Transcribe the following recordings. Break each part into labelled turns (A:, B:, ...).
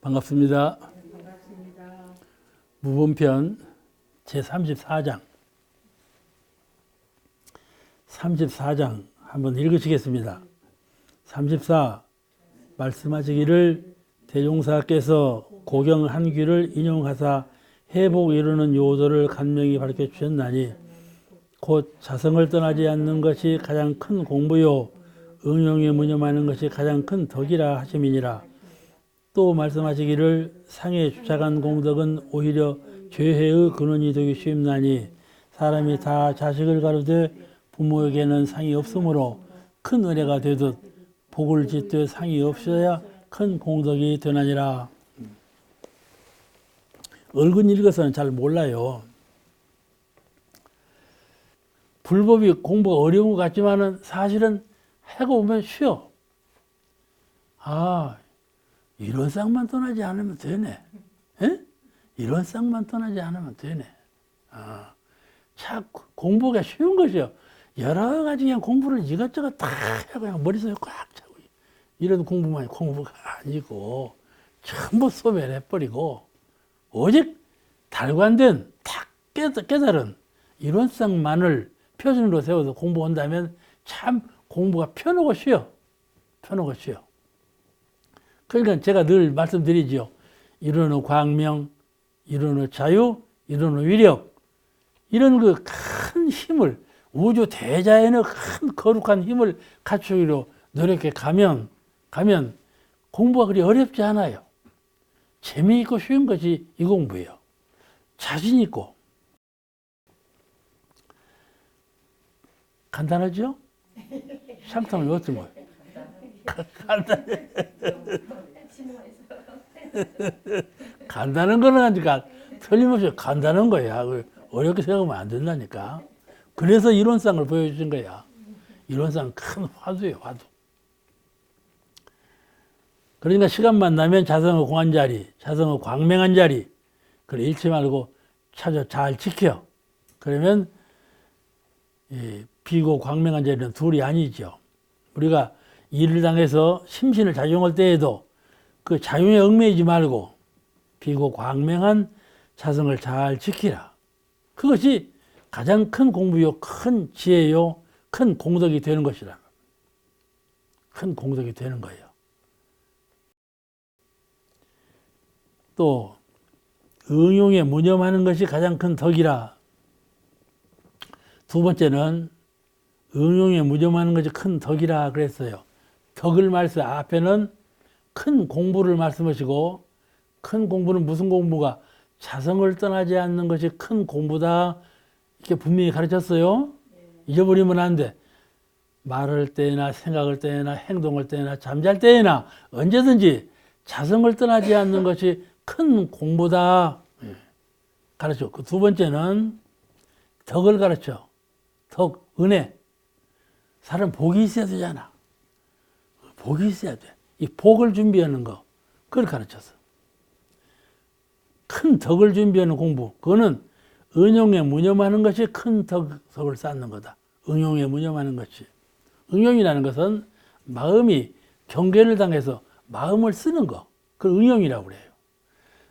A: 반갑습니다.
B: 반갑습니다.
A: 무본편 제34장 34장 한번 읽으시겠습니다. 34 말씀하시기를 대종사께서 고경 한 귀를 인용하사 회복 이루는 요도를 간명히 가르쳐 주셨나니 곧 자성을 떠나지 않는 것이 가장 큰 공부요 응용에 무념하는 것이 가장 큰 덕이라 하심이니라. 또 말씀하시기를 상에 주착한 공덕은 오히려 죄해의 근원이 되기 쉽나니 사람이 다 자식을 가르되 부모에게는 상이 없으므로 큰 은혜가 되듯 복을 짓되 상이 없어야 큰 공덕이 되나니라. 얼근 읽어서는 잘 몰라요. 불법이 공부가 어려운 것 같지만은 사실은 해고 보면 쉬워. 이런 쌍만 떠나지 않으면 되네. 에? 이런 쌍만 떠나지 않으면 되네. 참 공부가 쉬운 것이요. 여러 가지 그냥 공부를 이것저것 다 하고 그냥 머릿속에 꽉 차고 이런 공부가 아니고 전부 소멸해버리고 오직 달관된 탁 깨달은 이런 쌍만을 표준으로 세워서 공부한다면 참 공부가 편하고 쉬워. 편하고 쉬워. 그러니까 제가 늘 말씀드리죠. 이론의 광명, 이론의 자유, 이론의 위력, 이런 그 큰 힘을, 우주 대자연의 큰 거룩한 힘을 갖추기로 노력해 가면 공부가 그리 어렵지 않아요. 재미있고 쉬운 것이 이 공부예요. 자신 있고. 간단하죠? 상담이 어떤 거예요? 간단해. 간단한 거는 하니까 틀림없이 간단한 거야. 어렵게 생각하면 안 된다니까. 그래서 이론상을 보여주신 거야. 이론상 큰 화두예요, 화두. 그러니까 시간만 나면 자성의 공한 자리, 자성의 광명한 자리, 그걸 잃지 말고 찾아 잘 지켜. 그러면 비고 광명한 자리는 둘이 아니죠. 우리가 일을 당해서 심신을 자중할 때에도 그 자중에 얽매이지 말고 비고 광명한 자성을 잘 지키라. 그것이 가장 큰 공부요, 큰 지혜요, 큰 공덕이 되는 것이라. 큰 공덕이 되는 거예요. 또 응용에 무념하는 것이 가장 큰 덕이라. 두 번째는 응용에 무념하는 것이 큰 덕이라 그랬어요. 덕을 말씀 앞에는 큰 공부를 말씀하시고 큰 공부는 무슨 공부가 자성을 떠나지 않는 것이 큰 공부다 이렇게 분명히 가르쳤어요. 잊어버리면 안 돼. 말할 때나 생각할 때나 행동할 때나 잠잘 때나 언제든지 자성을 떠나지 않는 것이 큰 공부다 가르쳐. 그 두 번째는 덕을 가르쳐. 덕, 은혜. 사람 복이 있어야 되잖아. 복이 있어야 돼. 이 복을 준비하는 거, 그걸 가르쳤어. 큰 덕을 준비하는 공부, 그거는 응용에 무념하는 것이 큰 덕을 쌓는 거다. 응용에 무념하는 것이. 응용이라는 것은 마음이 경계를 당해서 마음을 쓰는 거, 그걸 응용이라고 그래요.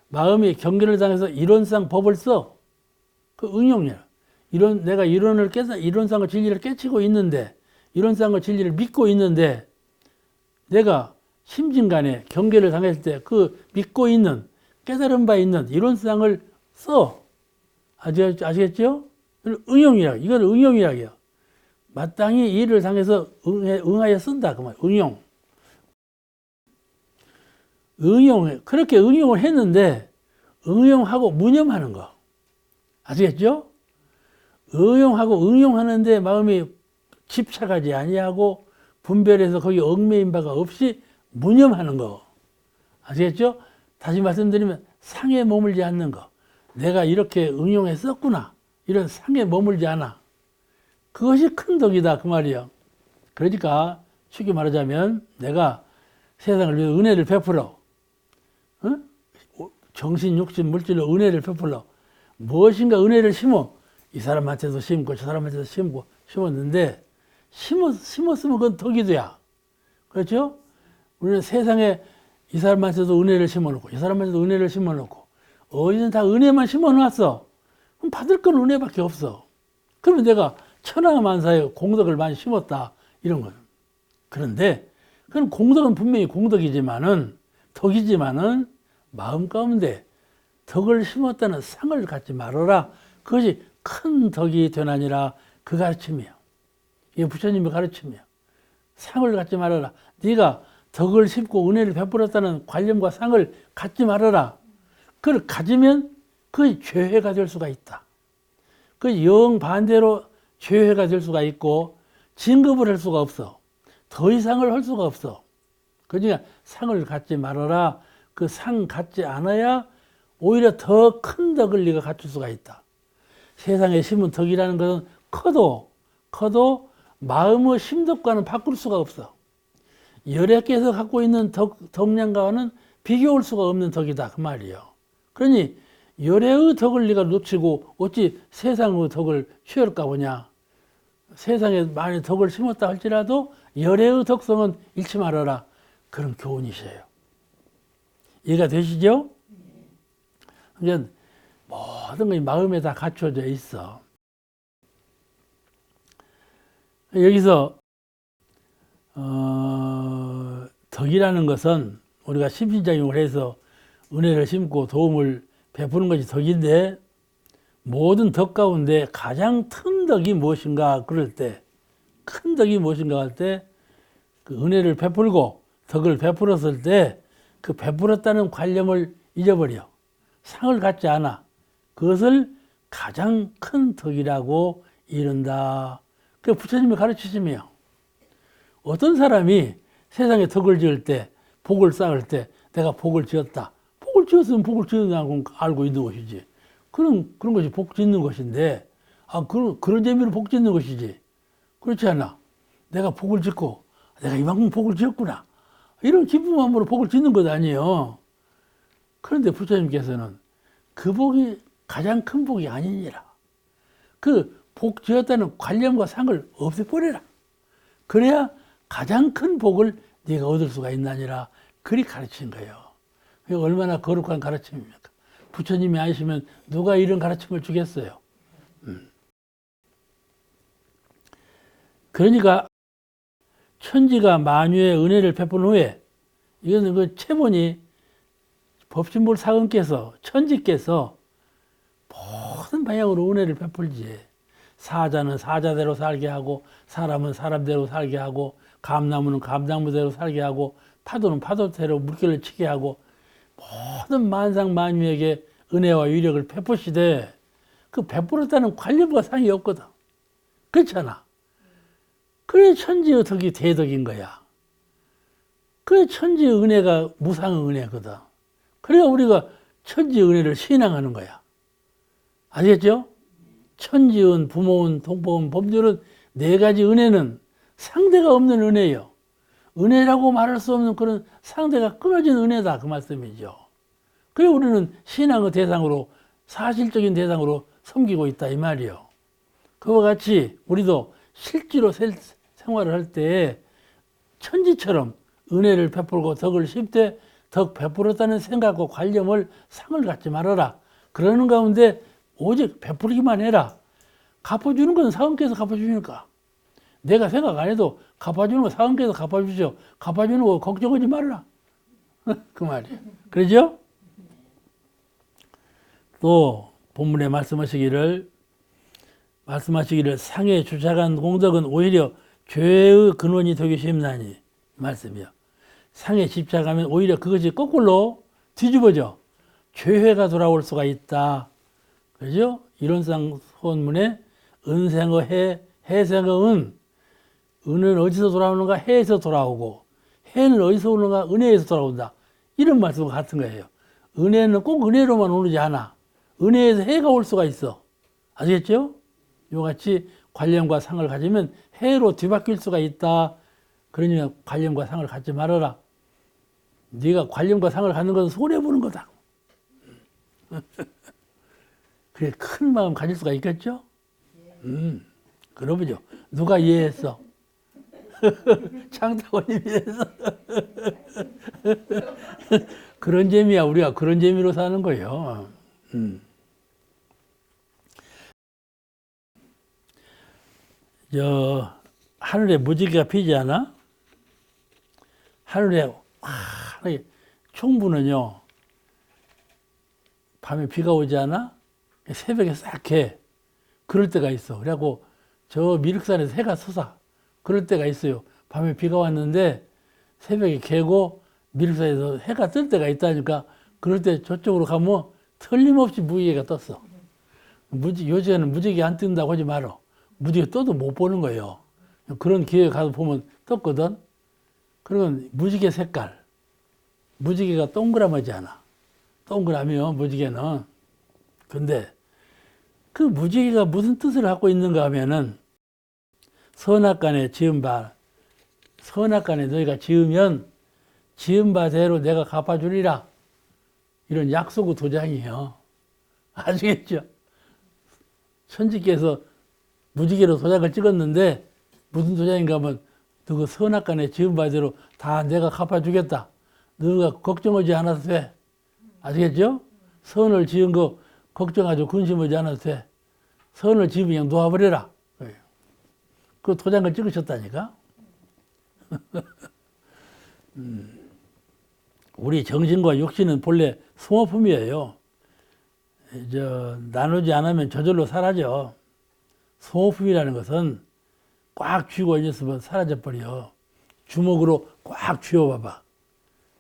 A: 마음이 경계를 당해서 이론상 법을 써. 그 응용이야. 내가 이론을 이론상의 진리를 깨치고 있는데, 이론상의 진리를 믿고 있는데, 내가 심진간에 경계를 당했을 때 그 믿고 있는, 깨달은 바 있는 이론상을 써. 아시겠죠? 응용이라. 이걸 응용이라고 해요. 마땅히 일을 당해서 응하여 쓴다. 그 말. 응용. 그렇게 응용을 했는데, 응용하고 무념하는 거. 아시겠죠? 응용하고 응용하는데 마음이 집착하지 아니하고 분별해서 거기 얽매인 바가 없이 무념하는 거. 아시겠죠? 다시 말씀드리면 상에 머물지 않는 거. 내가 이렇게 응용했었구나. 이런 상에 머물지 않아. 그것이 큰 덕이다. 그 말이에요. 그러니까 쉽게 말하자면 내가 세상을 위해 은혜를 베풀어. 정신, 육신, 물질로 은혜를 베풀어. 무엇인가 은혜를 심어. 이 사람한테도 심고 저 사람한테도 심었는데 심었으면 그건 덕이 돼야. 그렇죠? 우리는 세상에 이 사람한테도 은혜를 심어놓고 이 사람한테도 은혜를 심어놓고 어디든 다 은혜만 심어놨어. 그럼 받을 건 은혜밖에 없어. 그러면 내가 천하만사에 공덕을 많이 심었다 이런 거죠. 그런데 그건 공덕은 분명히 공덕이지만은 덕이지만은 마음 가운데 덕을 심었다는 상을 갖지 말아라. 그것이 큰 덕이 되나니라 그 가르침이야. 이게 부처님의 가르침이야. 상을 갖지 말아라. 네가 덕을 심고 은혜를 베풀었다는 관념과 상을 갖지 말아라. 그걸 가지면 그게 죄회가 될 수가 있다. 그 영 반대로 죄회가 될 수가 있고 진급을 할 수가 없어. 더 이상을 할 수가 없어. 그러니까 상을 갖지 말아라. 그 상 갖지 않아야 오히려 더 큰 덕을 네가 갖출 수가 있다. 세상에 심은 덕이라는 것은 커도 마음의 심덕과는 바꿀 수가 없어. 열애께서 갖고 있는 덕량과는 비교할 수가 없는 덕이다 그 말이에요. 그러니 열애의 덕을 네가 놓치고 어찌 세상의 덕을 취할까 보냐. 세상에 많이 덕을 심었다 할지라도 열애의 덕성은 잃지 말아라. 그런 교훈이셔요. 이해가 되시죠? 그러니까 모든 것이 마음에 다 갖춰져 있어. 여기서 덕이라는 것은 우리가 심신작용을 해서 은혜를 심고 도움을 베푸는 것이 덕인데 모든 덕 가운데 가장 큰 덕이 무엇인가 그럴 때 큰 덕이 무엇인가 할 때 그 은혜를 베풀고 덕을 베풀었을 때 그 베풀었다는 관념을 잊어버려. 상을 갖지 않아. 그것을 가장 큰 덕이라고 이른다. 그 부처님이 가르치시며 어떤 사람이 세상에 덕을 지을 때 복을 쌓을 때 내가 복을 지었다. 복을 지었으면 복을 지었다고 알고 있는 것이지. 그런 것이 복 짓는 것인데 그런 재미로 복 짓는 것이지. 그렇지 않아. 내가 복을 짓고 내가 이만큼 복을 지었구나. 이런 기쁜 마음으로 복을 짓는 것 아니에요. 그런데 부처님께서는 그 복이 가장 큰 복이 아니니라. 그 복 지었다는 관념과 상을 없애버려라. 그래야 가장 큰 복을 네가 얻을 수가 있나니라. 그리 가르친 거예요. 얼마나 거룩한 가르침입니까? 부처님이 아니시면 누가 이런 가르침을 주겠어요? 그러니까 천지가 만유의 은혜를 베푼 후에 이거는 그 체본이 법신불 사금께서 천지께서 모든 방향으로 은혜를 베풀지. 사자는 사자대로 살게 하고 사람은 사람대로 살게 하고 감나무는 감나무대로 살게 하고 파도는 파도대로 물결을 치게 하고 모든 만상만유에게 은혜와 위력을 베푸시되 그 베풀었다는 관념과 상이 없거든. 그렇잖아. 그래 천지의 덕이 대덕인 거야. 그래 천지의 은혜가 무상의 은혜거든. 그래야 우리가 천지의 은혜를 신앙하는 거야. 아시겠죠? 천지은, 부모은, 동법은, 법률은 네 가지 은혜는 상대가 없는 은혜예요. 은혜라고 말할 수 없는 그런 상대가 끊어진 은혜다 그 말씀이죠. 그래 우리는 신앙의 대상으로 사실적인 대상으로 섬기고 있다 이 말이에요. 그와 같이 우리도 실제로 생활을 할 때 천지처럼 은혜를 베풀고 덕을 심되 덕 베풀었다는 생각과 관념을 상을 갖지 말아라. 그러는 가운데 오직 베풀기만 해라. 갚아주는 건 사은께서 갚아주니까. 내가 생각 안 해도 갚아주는 거 사은께서 갚아주죠. 갚아주는 거 걱정하지 말라. 그 말이에요. 그러죠? 또 본문에 말씀하시기를 상에 주착한 공덕은 오히려 죄의 근원이 되기 쉽나니 말씀이요. 상에 집착하면 오히려 그것이 거꾸로 뒤집어져 죄회가 돌아올 수가 있다. 그죠? 이론상 소문에 은생의 해, 해생의 은. 은은 어디서 돌아오는가? 해에서 돌아오고 해는 어디서 오는가? 은혜에서 돌아온다. 이런 말씀과 같은 거예요. 은혜는 꼭 은혜로만 오지 않아. 은혜에서 해가 올 수가 있어. 아시겠죠? 이같이 관념과 상을 가지면 해로 뒤바뀔 수가 있다. 그러니까 관념과 상을 갖지 말아라. 네가 관념과 상을 갖는 것은 손해보는 거다. 그래 큰 마음 가질 수가 있겠죠? 그러보죠. 누가 이해했어? 창타고님이 돼서. 그런 재미야. 우리가 그런 재미로 사는 거예요. 하늘에 무지개가 피지 않아? 하늘에 총부는요, 밤에 비가 오지 않아? 새벽에 싹 해. 그럴 때가 있어. 그래갖고 저 미륵산에서 해가 솟아. 그럴 때가 있어요. 밤에 비가 왔는데 새벽에 개고 미륵산에서 해가 뜰 때가 있다니까. 그럴 때 저쪽으로 가면 틀림없이 무지개가 떴어. 요즘에는 무지개 안 뜬다고 하지 말어. 무지개 떠도 못 보는 거예요. 그런 기회에 가서 보면 떴거든. 그러면 무지개 색깔. 무지개가 동그라마지 않아. 동그라미요, 무지개는. 근데 그 무지개가 무슨 뜻을 갖고 있는가 하면은 선악간에 지은 바, 선악간에 너희가 지으면 지은 바대로 내가 갚아주리라. 이런 약속의 도장이에요. 아시겠죠? 천지께서 무지개로 도장을 찍었는데 무슨 도장인가 하면 너그 선악간에 지은 바대로 다 내가 갚아주겠다. 너가 걱정하지 않아도 돼. 아시겠죠? 선을 지은 거 걱정하지 근심하지 않아도 돼. 선을 지으면 그냥 놓아버려라. 그 도장을 찍으셨다니까. 우리 정신과 육신은 본래 소모품이에요. 나누지 않으면 저절로 사라져. 소모품이라는 것은 꽉 쥐고 있으면 사라져버려. 주먹으로 꽉 쥐어봐봐.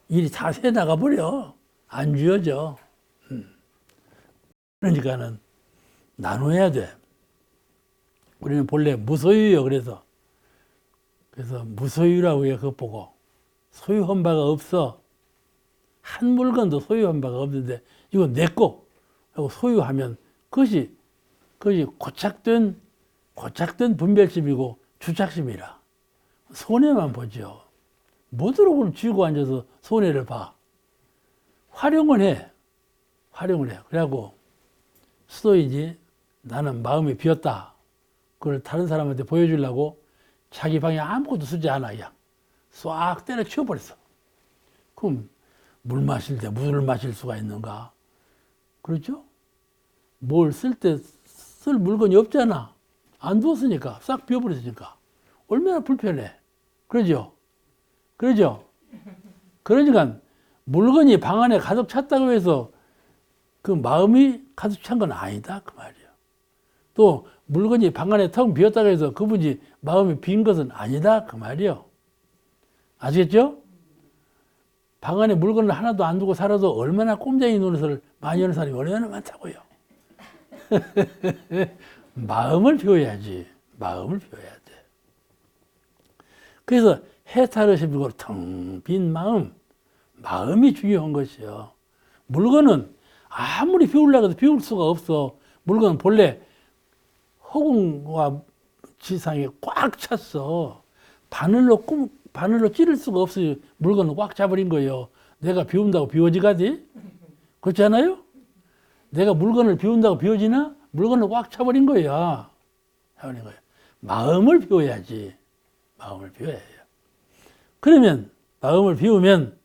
A: 일이 다 새 나가버려. 안 쥐어져. 그러니까는 나눠야 돼. 우리는 본래 무소유예요. 그래서 무소유라고 해. 그거 보고 소유한 바가 없어. 한 물건도 소유한 바가 없는데 이거 내 거 하고 소유하면 그것이 고착된 분별심이고 주착심이라. 손해만 보죠. 뭐더러 쥐고 앉아서 손해를 봐. 활용을 해. 그래갖고 수도이지 나는 마음이 비었다. 그걸 다른 사람한테 보여주려고 자기 방에 아무것도 쓰지 않아. 그냥 싹 때려 치워버렸어. 그럼 물 마실 때 물을 마실 수가 있는가? 그렇죠? 뭘 쓸 때 쓸 물건이 없잖아. 안 두었으니까. 싹 비워버렸으니까. 얼마나 불편해. 그러죠? 그러니까 물건이 방 안에 가득 찼다고 해서 그 마음이 가득 찬 건 아니다. 그 말이야. 또 물건이 방 안에 텅 비었다고 해서 그분이 마음이 빈 것은 아니다. 그 말이요. 아시겠죠? 방 안에 물건을 하나도 안 두고 살아도 얼마나 꼼장이 노릇을 많이 하는 사람이 얼마나 많다고요. 마음을 비워야지. 마음을 비워야 돼. 그래서 해탈의식으로 텅 빈 마음이 중요한 것이요. 물건은 아무리 비우려고 해도 비울 수가 없어. 물건은 본래 허공과 지상에 꽉 찼어. 바늘로 찌를 수가 없어요. 물건은 꽉 차버린 거예요. 내가 비운다고 비워지가지? 그렇지 않아요? 내가 물건을 비운다고 비워지나? 물건을 꽉 차버린 거야. 마음을 비워야지. 마음을 비워야 해요. 그러면 마음을 비우면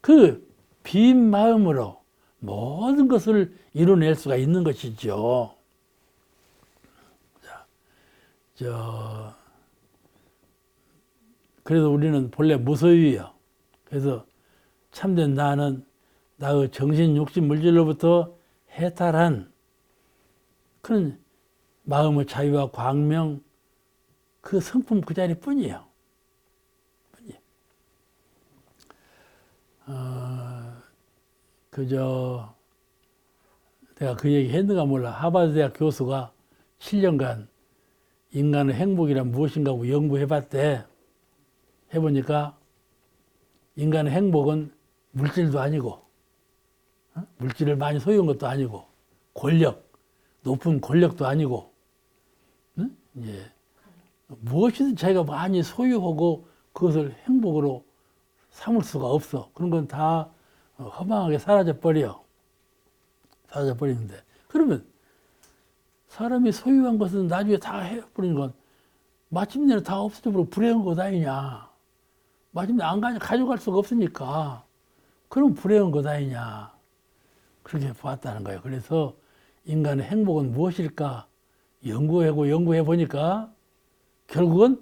A: 그 빈 마음으로 모든 것을 이뤄낼 수가 있는 것이죠. 그래서 우리는 본래 무소유예요. 그래서 참된 나는 나의 정신, 육신, 물질로부터 해탈한 그런 마음의 자유와 광명 그 성품 그 자리뿐이에요. 내가 그 얘기 했는가 몰라. 하버드 대학 교수가 7년간 인간의 행복이란 무엇인가 하고 연구해봤대. 해보니까 인간의 행복은 물질도 아니고, 물질을 많이 소유한 것도 아니고, 높은 권력도 아니고, 무엇이든 자기가 많이 소유하고 그것을 행복으로 삼을 수가 없어. 그런 건 다 허망하게 사라져버리는데. 그러면 사람이 소유한 것은 나중에 다 해버리는 건 마침내는 다 없어져버리고 불행한 것 아니냐. 마침내 안 가져갈 수가 없으니까. 그럼 불행한 것 아니냐. 그렇게 봤다는 거예요. 그래서 인간의 행복은 무엇일까? 연구해 보니까 결국은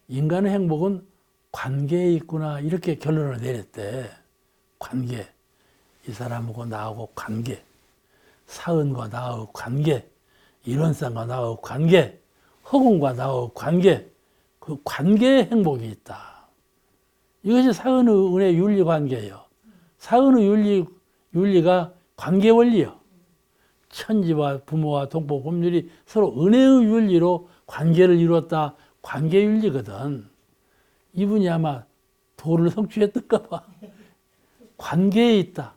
A: 인간의 행복은 관계에 있구나. 이렇게 결론을 내렸대. 관계. 이 사람하고 나하고 관계. 사은과 나하고 관계. 이론상과 나하고 관계. 허공과 나하고 관계. 그 관계에 행복이 있다. 이것이 사은의 은혜 윤리 관계예요. 사은의 윤리가 관계 원리요. 천지와 부모와 동포 법률이 서로 은혜의 윤리로 관계를 이루었다. 관계 윤리거든. 이분이 아마 도를 성취했던가 봐. 관계에 있다.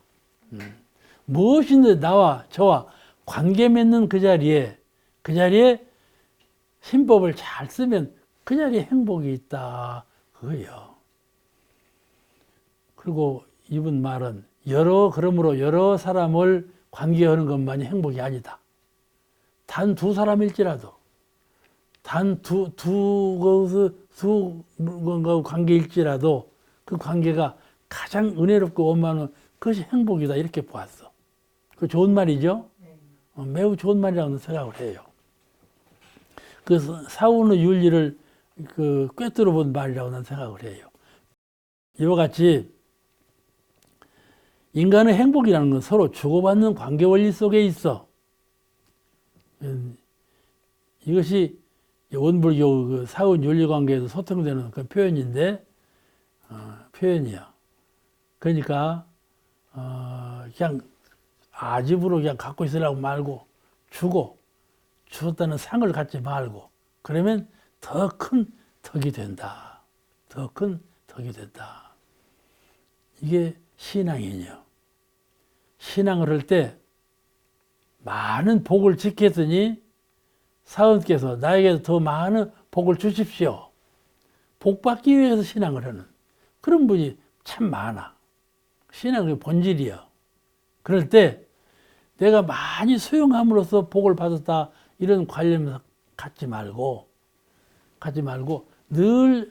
A: 무엇인데 나와 저와 관계 맺는 그 자리에 신법을 잘 쓰면 그 자리에 행복이 있다. 그거예요. 그리고 이분 말은 그러므로 여러 사람을 관계하는 것만이 행복이 아니다. 단 두 사람일지라도, 두 관계일지라도 그 관계가 가장 은혜롭고 원만한 그것이 행복이다. 이렇게 보았어. 그 좋은 말이죠? 매우 좋은 말이라고 생각을 해요. 그 사운의 윤리를 꿰뚫어 본 말이라고 나는 생각을 해요. 이와 같이 인간의 행복이라는 건 서로 주고받는 관계 원리 속에 있어. 이것이 원불교 그 사운 윤리 관계에서 소통되는 그 표현인데, 표현이야. 그러니까, 그냥 아집으로 그냥 갖고 있으라고 말고 주었다는 상을 갖지 말고, 그러면 더 큰 덕이 된다. 더 큰 덕이 된다. 이게 신앙이요. 신앙을 할 때 많은 복을 지켰더니 사원께서 나에게 더 많은 복을 주십시오. 복 받기 위해서 신앙을 하는 그런 분이 참 많아. 신앙의 본질이요. 그럴 때 내가 많이 수용함으로써 복을 받았다 이런 관념을 갖지 말고 늘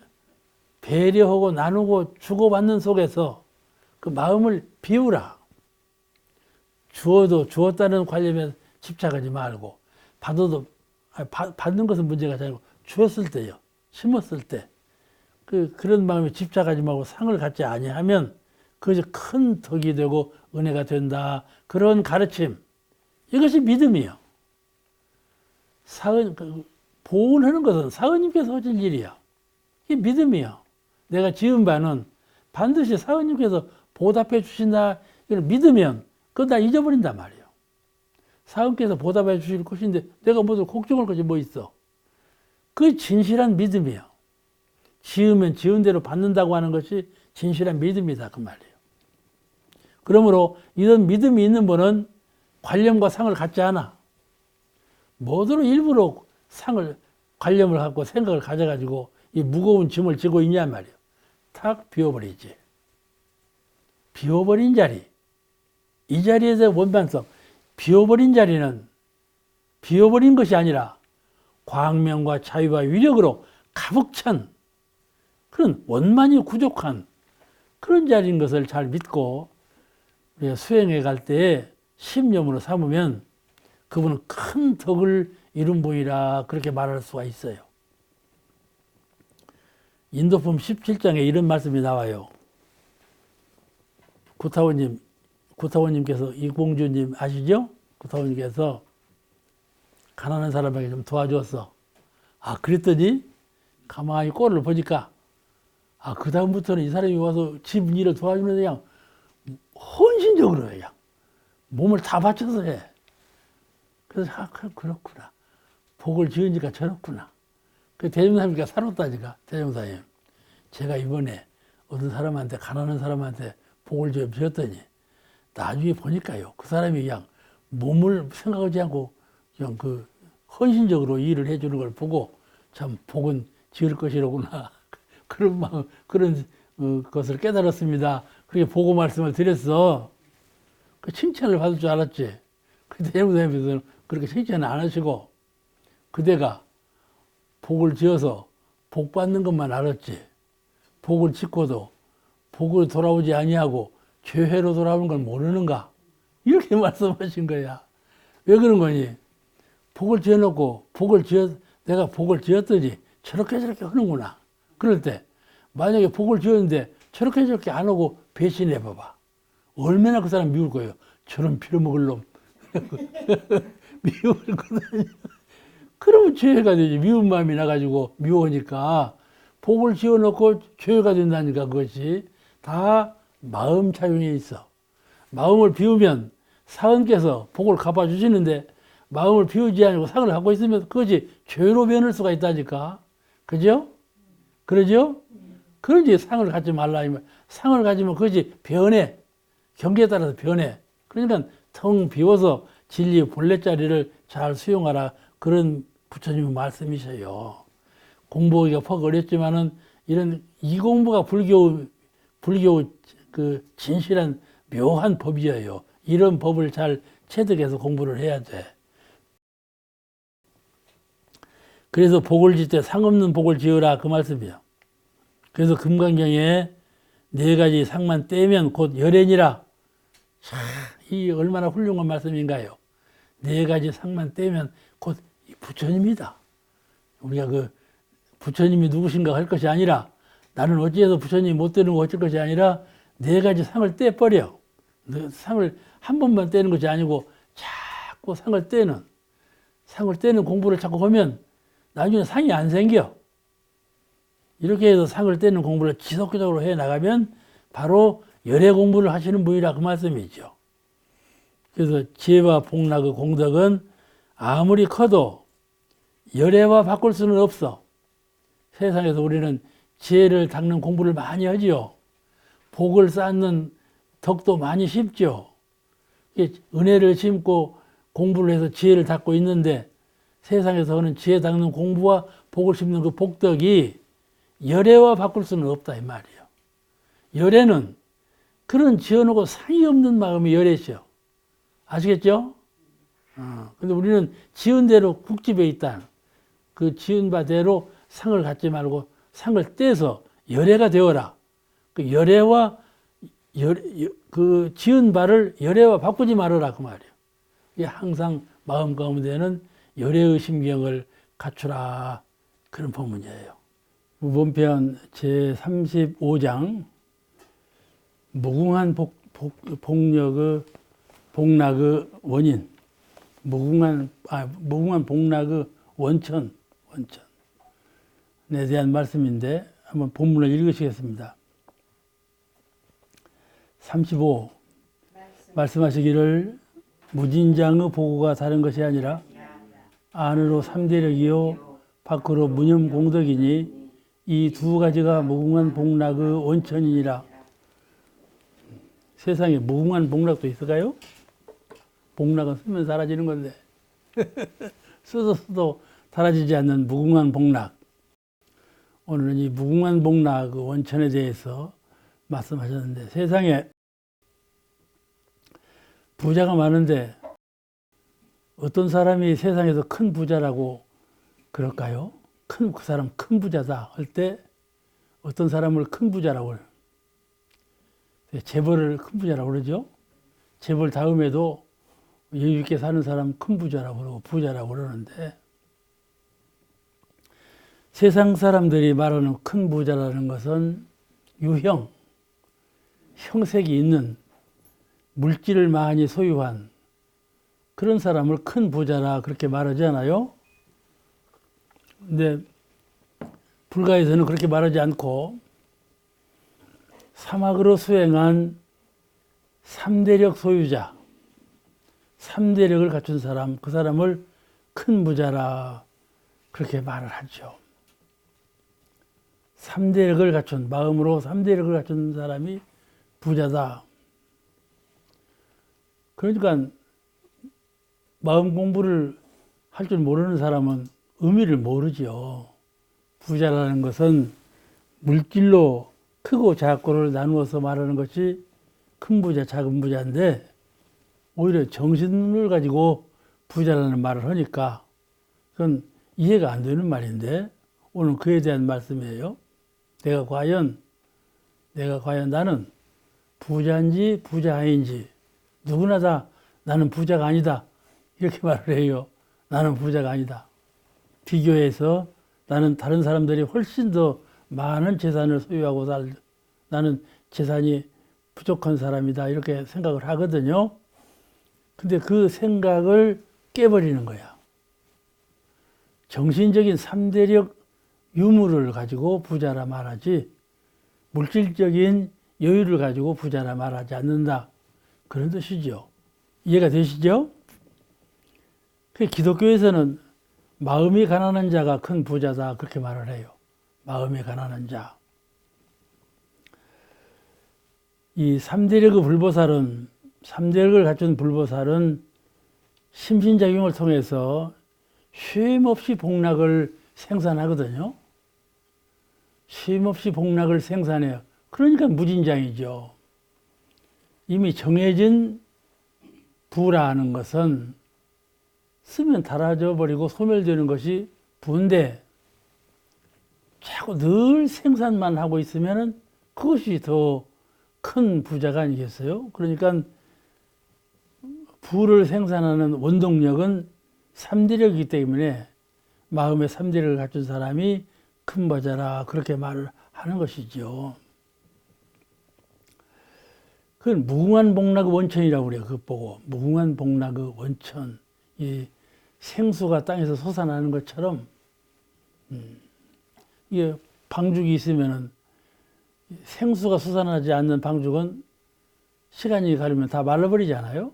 A: 배려하고 나누고 주고받는 속에서 그 마음을 비우라. 주었다는 관념에 집착하지 말고 받는 것은 문제가 아니고 주었을 때요. 심었을 때 그런 마음에 집착하지 말고 상을 갖지 아니하면 그것이 큰 덕이 되고 은혜가 된다. 그런 가르침. 이것이 믿음이요. 보훈하는 것은 사은님께서 하실 일이야. 이게 믿음이요. 내가 지은 바는 반드시 사은님께서 보답해 주신다. 이걸 믿으면 그건 다 잊어버린단 말이에요. 사은께서 보답해 주실 것인데 내가 무슨 걱정할 것이 뭐 있어. 그게 진실한 믿음이에요. 지으면 지은 대로 받는다고 하는 것이 진실한 믿음이다. 그 말이에요. 그러므로 이런 믿음이 있는 분은 관념과 상을 갖지 않아. 뭐더러 일부러 관념을 갖고 생각을 가져가지고 이 무거운 짐을 지고 있냔 말이에요. 탁 비워버리지. 비워버린 자리. 이 자리에서 원반성. 비워버린 자리는 비워버린 것이 아니라 광명과 자유와 위력으로 가득 찬 그런 원만히 부족한 그런 자리인 것을 잘 믿고 우리가 수행해 갈 때에 심념으로 삼으면 그분은 큰 덕을 이룬 분이라 그렇게 말할 수가 있어요. 인도품 17장에 이런 말씀이 나와요. 구타원님께서 이공주님 아시죠? 구타원님께서 가난한 사람에게 좀 도와줬어. 그랬더니 가만히 꼴을 보니까 그 다음부터는 이 사람이 와서 집 일을 도와주는데 그냥 헌신적으로 해. 그냥 몸을 다 바쳐서 해. 그래서 그렇구나. 복을 지으니까 저렇구나. 그 대종사님께서 살았다니까. 대종사님. 제가 이번에 어떤 사람한테 가난한 사람한테 복을 좀 지었더니 나중에 보니까요. 그 사람이 그냥 몸을 생각하지 않고 그냥 헌신적으로 일을 해주는 걸 보고 참 복은 지을 것이로구나. 그런 마음, 그런 것을 깨달았습니다. 그렇게 보고 말씀을 드렸어. 그 칭찬을 받을 줄 알았지. 근데 대무사님께서는 그렇게 칭찬을 안 하시고 그대가 복을 지어서 복 받는 것만 알았지. 복을 짓고도 복을 돌아오지 아니하고 죄회로 돌아오는 걸 모르는가? 이렇게 말씀하신 거야. 왜 그런 거니? 복을 지어놓고 내가 복을 지었더니 저렇게 하는구나. 그럴 때 만약에 복을 지었는데 저렇게 안 하고 배신해 봐봐. 얼마나 그 사람 미울 거예요. 저런 빌어먹을 놈. 미울 거다니. 그러면 죄가 되지. 미운 마음이 나가지고 미워하니까 복을 지어놓고 죄가 된다니까. 그것이 다 마음 차용에 있어. 마음을 비우면 사은께서 복을 갚아주시는데 마음을 비우지 않고 상을 갖고 있으면 그것이 죄로 변할 수가 있다니까. 그죠? 그러죠? 그러지 상을 갖지 말라. 상을 가지면 그것이 변해. 경계에 따라서 변해. 그러니까 텅 비워서 진리의 본래 자리를 잘 수용하라. 그런 부처님의 말씀이셔요. 공부하기가 퍽 어렵지만은 이 공부가 불교 그 진실한 묘한 법이에요. 이런 법을 잘 체득해서 공부를 해야 돼. 그래서 복을 질 때 상없는 복을 지으라 그 말씀이에요. 그래서 금강경에 4가지 상만 떼면 곧 열애니라. 이 얼마나 훌륭한 말씀인가요? 4가지 상만 떼면 곧 부처님이다. 우리가 그 부처님이 누구신가 할 것이 아니라 나는 어찌해서 부처님이 못 되는 거 어쩔 것이 아니라 4가지 상을 떼버려. 상을 한 번만 떼는 것이 아니고 자꾸 상을 떼는 공부를 자꾸 하면 나중에 상이 안 생겨. 이렇게 해서 상을 떼는 공부를 지속적으로 해 나가면 바로 열애 공부를 하시는 분이라 그 말씀이죠. 그래서 지혜와 복락의 공덕은 아무리 커도 열애와 바꿀 수는 없어. 세상에서 우리는 지혜를 닦는 공부를 많이 하지요. 복을 쌓는 덕도 많이 심죠. 은혜를 심고 공부를 해서 지혜를 닦고 있는데 세상에서 하는 지혜 닦는 공부와 복을 심는 그 복덕이 열애와 바꿀 수는 없다 이 말이에요. 열애는 그런 지어놓고 상이 없는 마음이 열애죠. 아시겠죠? 근데 우리는 지은 대로 국집에 있다. 그 지은 바대로 상을 갖지 말고 상을 떼서 열애가 되어라. 그 열애와 그 지은 바를 열애와 바꾸지 말아라 그 말이에요. 이게 항상 마음 가운데는 열애의 심경을 갖추라 그런 법문이에요. 무본편 제35장 무궁한 복락의 원인, 무궁한 복락의 원천에 대한 말씀인데 한번 본문을 읽으시겠습니다. 35 말씀하시기를 무진장의 보고가 다른 것이 아니라 안으로 3대력이요 밖으로 무념 공덕이니 이 2가지가 무궁한 복락의 원천이니라. 세상에 무궁한 복락도 있을까요? 복락은 쓰면 사라지는 건데 써도 사라지지 않는 무궁한 복락. 오늘은 이 무궁한 복락의 원천에 대해서 말씀하셨는데 세상에 부자가 많은데 어떤 사람이 세상에서 큰 부자라고 그럴까요? 그 사람 큰 부자다 할 때 어떤 사람을 큰 부자라고 해요. 재벌을 큰 부자라고 그러죠. 재벌 다음에도 여유 있게 사는 사람 큰 부자라고 그러고 부자라고 그러는데 세상 사람들이 말하는 큰 부자라는 것은 유형, 형색이 있는 물질을 많이 소유한 그런 사람을 큰 부자라 그렇게 말하잖아요. 근데 불가에서는 그렇게 말하지 않고 사막으로 수행한 3대력 소유자, 3대력을 갖춘 사람, 그 사람을 큰 부자라 그렇게 말을 하죠. 3대력을 갖춘, 마음으로 3대력을 갖춘 사람이 부자다. 그러니까 마음 공부를 할 줄 모르는 사람은 의미를 모르죠. 부자라는 것은 물질로 크고 작고를 나누어서 말하는 것이 큰 부자, 작은 부자인데 오히려 정신을 가지고 부자라는 말을 하니까 그건 이해가 안 되는 말인데 오늘 그에 대한 말씀이에요. 내가 과연 나는 부자인지 부자아인지 누구나 다 나는 부자가 아니다. 이렇게 말을 해요. 나는 부자가 아니다. 비교해서 나는 다른 사람들이 훨씬 더 많은 재산을 소유하고 나는 재산이 부족한 사람이다. 이렇게 생각을 하거든요. 근데 그 생각을 깨버리는 거야. 정신적인 3대력 유무를 가지고 부자라 말하지 물질적인 여유를 가지고 부자라 말하지 않는다. 그런 뜻이죠. 이해가 되시죠? 기독교에서는 마음이 가난한 자가 큰 부자다. 그렇게 말을 해요. 마음이 가난한 자. 이 3대력의 불보살은 3대력을 갖춘 불보살은 심신작용을 통해서 쉼없이 복락을 생산하거든요. 쉼없이 복락을 생산해요. 그러니까 무진장이죠. 이미 정해진 부라는 것은 쓰면 닳아져 버리고 소멸되는 것이 부인데 자꾸 늘 생산만 하고 있으면 그것이 더 큰 부자가 아니겠어요? 그러니까 부를 생산하는 원동력은 3대력이기 때문에 마음의 3대력을 갖춘 사람이 큰 부자라 그렇게 말을 하는 것이죠. 그건 무궁한 복락의 원천이라고 그래요. 그거 보고 무궁한 복락의 원천. 이 생수가 땅에서 솟아나는 것처럼 이게 방죽이 있으면은 생수가 솟아나지 않는 방죽은 시간이 가르면 다 말라버리잖아요.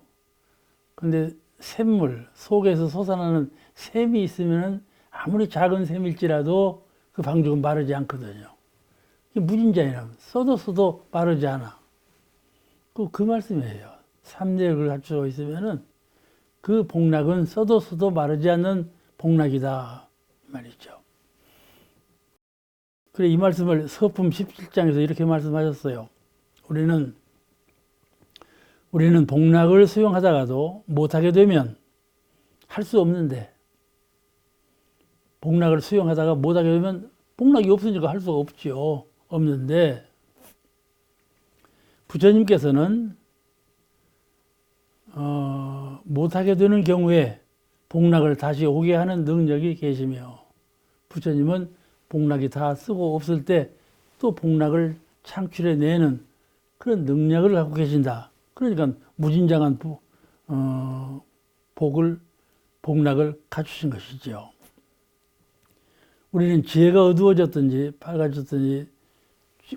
A: 근데 샘물 속에서 솟아나는 샘이 있으면은 아무리 작은 샘일지라도 그 방죽은 마르지 않거든요. 이게 무진장이라면 써도 마르지 않아. 그 말씀이에요. 3대력을 갖추고 있으면은 그 복락은 써도 마르지 않는 복락이다 말이죠. 그래 이 말씀을 서품 17장에서 이렇게 말씀하셨어요. 우리는 복락을 수용하다가도 못하게 되면 할 수 없는데 복락을 수용하다가 못하게 되면 복락이 없으니까 할 수가 없지요. 없는데 부처님께서는 못하게 되는 경우에 복락을 다시 오게 하는 능력이 계시며 부처님은 복락이 다 쓰고 없을 때 또 복락을 창출해내는 그런 능력을 갖고 계신다. 그러니까 무진장한 복락을 갖추신 것이죠. 우리는 지혜가 어두워졌든지 밝아졌든지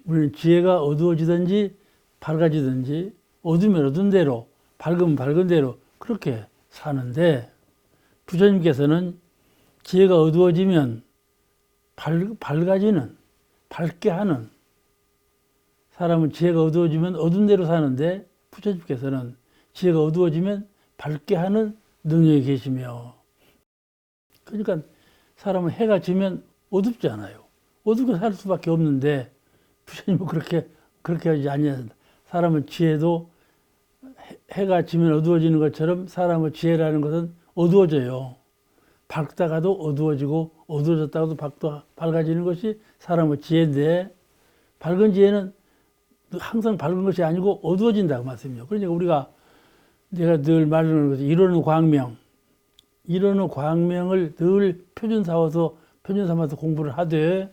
A: 우리는 지혜가 어두워지든지 밝아지든지 어두우면 어두운 대로 밝으면 밝은 대로 그렇게 사는데 부처님께서는 지혜가 어두워지면 밝아지는 밝게 하는 사람은 지혜가 어두워지면 어두운 대로 사는데 부처님께서는 지혜가 어두워지면 밝게 하는 능력이 계시며 그러니까 사람은 해가 지면 어둡지 않아요. 어둡게 살 수밖에 없는데 부처님은 그렇게 하지 않는다. 사람은 지혜도 해가 지면 어두워지는 것처럼 사람의 지혜라는 것은 어두워져요. 밝다가도 어두워지고 어두워졌다가도 밝아지는 것이 사람의 지혜인데 밝은 지혜는 항상 밝은 것이 아니고 어두워진다고 말씀이요. 그러니까 내가 늘 말하는 것이 이론의 광명을 늘 표준 삼아서 공부를 하되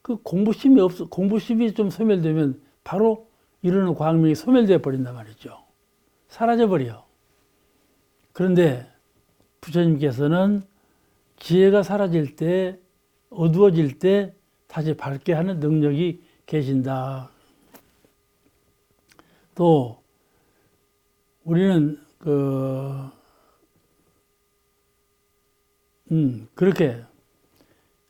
A: 그 공부심이 좀 소멸되면 바로 이론의 광명이 소멸되어 버린단 말이죠. 사라져 버려. 그런데 부처님께서는 지혜가 사라질 때, 어두워질 때 다시 밝게 하는 능력이 계신다. 또 우리는 그렇게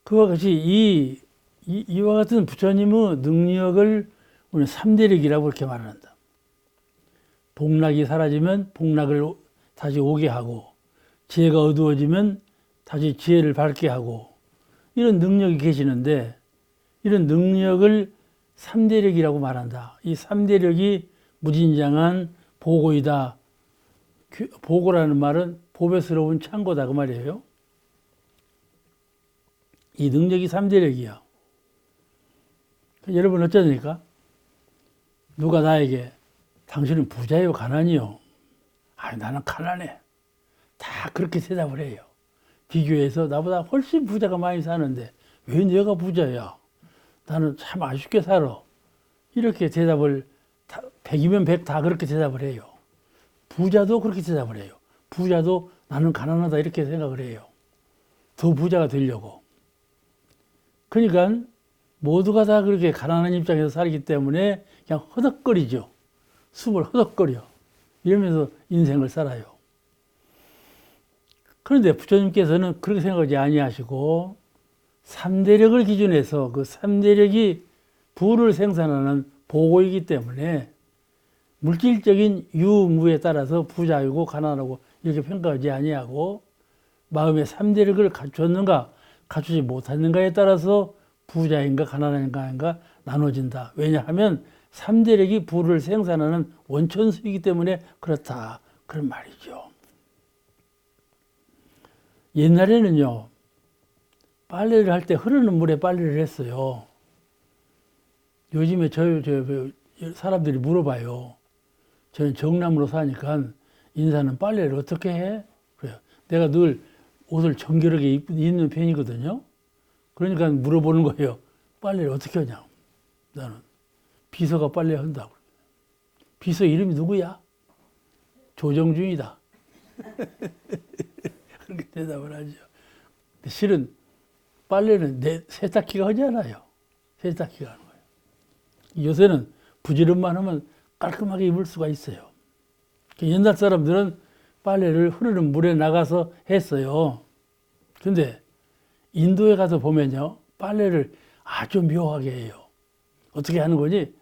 A: 그와 같이 이와 같은 부처님의 능력을 우리는 3대력이라고 그렇게 말한다. 복락이 사라지면 복락을 다시 오게 하고 지혜가 어두워지면 다시 지혜를 밝게 하고 이런 능력이 계시는데 이런 능력을 3대력이라고 말한다. 이 3대력이 무진장한 보고이다. 보고라는 말은 보배스러운 창고다 그 말이에요. 이 능력이 3대력이야. 여러분 어쩌니까? 누가 나에게 당신은 부자요 가난이요? 아니 나는 가난해. 다 그렇게 대답을 해요. 비교해서 나보다 훨씬 부자가 많이 사는데 왜 내가 부자야? 나는 참 아쉽게 살아. 이렇게 대답을 100이면 100 다 그렇게 대답을 해요. 부자도 그렇게 대답을 해요. 부자도 나는 가난하다 이렇게 생각을 해요. 더 부자가 되려고. 그러니까 모두가 다 그렇게 가난한 입장에서 살기 때문에 그냥 허덕거리죠. 숨을 허덕거려. 이러면서 인생을 살아요. 그런데 부처님께서는 그렇게 생각하지 아니하시고 3대력을 기준해서 그 3대력이 부를 생산하는 보고이기 때문에 물질적인 유무에 따라서 부자이고 가난하고 이렇게 평가하지 아니하고 마음의 3대력을 갖췄는가 갖추지 못했는가에 따라서 부자인가 가난한가 나눠진다. 왜냐하면 3대력이 부를 생산하는 원천수이기 때문에 그렇다. 그런 말이죠. 옛날에는요. 빨래를 할 때 흐르는 물에 빨래를 했어요. 요즘에 저 사람들이 물어봐요. 저는 정남으로 사니까 인사는 빨래를 어떻게 해? 그래요. 내가 늘 옷을 정결하게 입는 편이거든요. 그러니까 물어보는 거예요. 빨래를 어떻게 하냐고. 나는 비서가 빨래 한다고. 비서 이름이 누구야? 조정준이다. 그렇게 대답을 하죠. 근데 실은 빨래는 세탁기가 하잖아요. 세탁기가 하는 거예요. 요새는 부지런만 하면 깔끔하게 입을 수가 있어요. 옛날 사람들은 빨래를 흐르는 물에 나가서 했어요. 근데 인도에 가서 보면요. 빨래를 아주 묘하게 해요. 어떻게 하는 거니?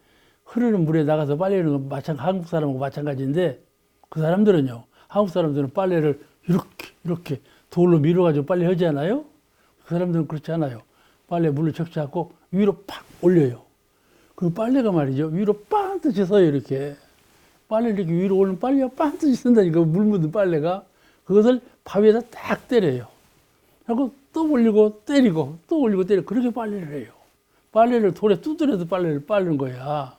A: 흐르는 물에 나가서 빨래하는 건 한국 사람하고 마찬가지인데 그 사람들은요. 한국 사람들은 빨래를 이렇게 돌로 밀어가지고 빨래 하잖아요. 그 사람들은 그렇지 않아요. 빨래 물을 적셔갖고 위로 팍 올려요. 그 빨래가 말이죠. 위로 빵듯이 서요, 이렇게. 빨래 이렇게 위로 올리면 빨래가 빵듯이 쓴다니까, 물 묻은 빨래가. 그것을 바위에다 딱 때려요. 하고 또 올리고 때리고 또 올리고 때리고 그렇게 빨래를 해요. 빨래를 돌에 두드려도 빨래를 빠는 거야.